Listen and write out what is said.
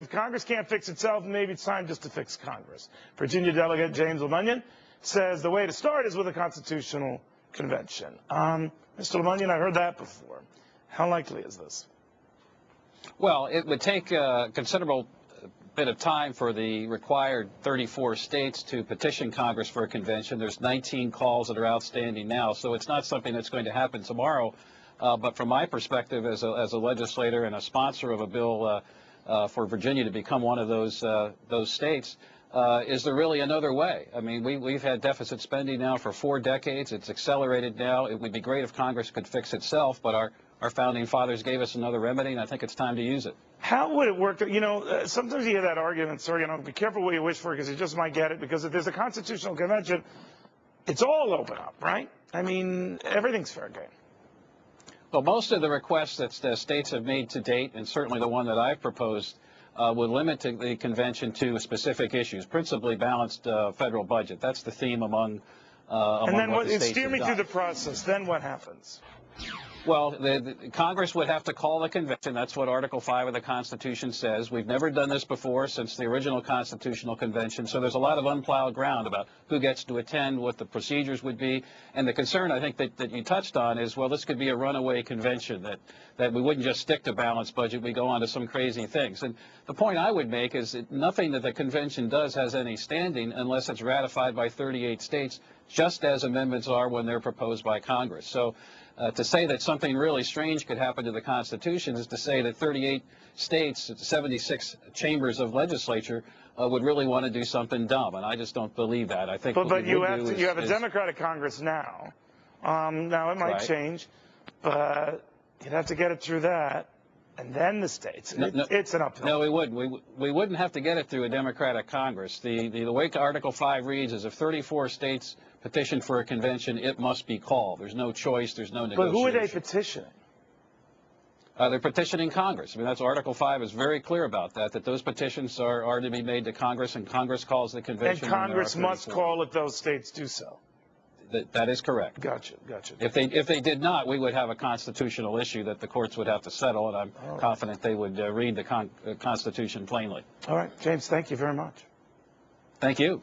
If Congress can't fix itself, maybe it's time just to fix Congress. Virginia Delegate James LeMunyon says the way to start is with a constitutional convention. Mr. LeMunyon, I heard that before. How likely is this? Well, it would take a considerable bit of time for the required 34 states to petition Congress for a convention. There's 19 calls that are outstanding now, so it's not something that's going to happen tomorrow. But from my perspective as a legislator and a sponsor of a bill for Virginia to become one of those states, is there really another way? I mean, we've had deficit spending now for 4 decades. It's accelerated now. It would be great if Congress could fix itself, but our founding fathers gave us another remedy, and I think it's time to use it. How would it work? You know, sometimes you hear that argument, sir, you know, be careful what you wish for because you just might get it, because if there's a constitutional convention, it's all open up, right? I mean, everything's fair game. Well, most of the requests that the states have made to date, and certainly the one that I've proposed, would limit the convention to specific issues, principally balanced federal budget. That's the theme among and then what the states steer me have through done. the process. Then what happens? Well, Congress would have to call the convention. That's what Article 5 of the Constitution says. We've never done this before since the original Constitutional Convention, so there's a lot of unplowed ground about who gets to attend, what the procedures would be. And the concern, I think, that you touched on is, well, this could be a runaway convention, that we wouldn't just stick to balanced budget, we go on to some crazy things. And the point I would make is that nothing that the convention does has any standing unless it's ratified by 38 states, just as amendments are when they're proposed by Congress. So to say that something really strange could happen to the Constitution is to say that 38 states, 76 chambers of legislature would really want to do something dumb, and I just don't believe that. I think but you have a Democratic Congress now. Now it might change, but you'd have to get it through that, and then the states. It's an uphill. No, we wouldn't. We wouldn't have to get it through a Democratic Congress. The way Article 5 reads is if 34 states petition for a convention, it must be called. There's no choice. There's no negotiation. But who are they petitioning? They're petitioning Congress. I mean, that's Article 5 is very clear about that those petitions are to be made to Congress, and Congress calls the convention. And Congress must call if those states do so. That is correct. Gotcha. If they did not, we would have a constitutional issue that the courts would have to settle, and I'm confident they would read the Constitution plainly. All right, James, thank you very much. Thank you.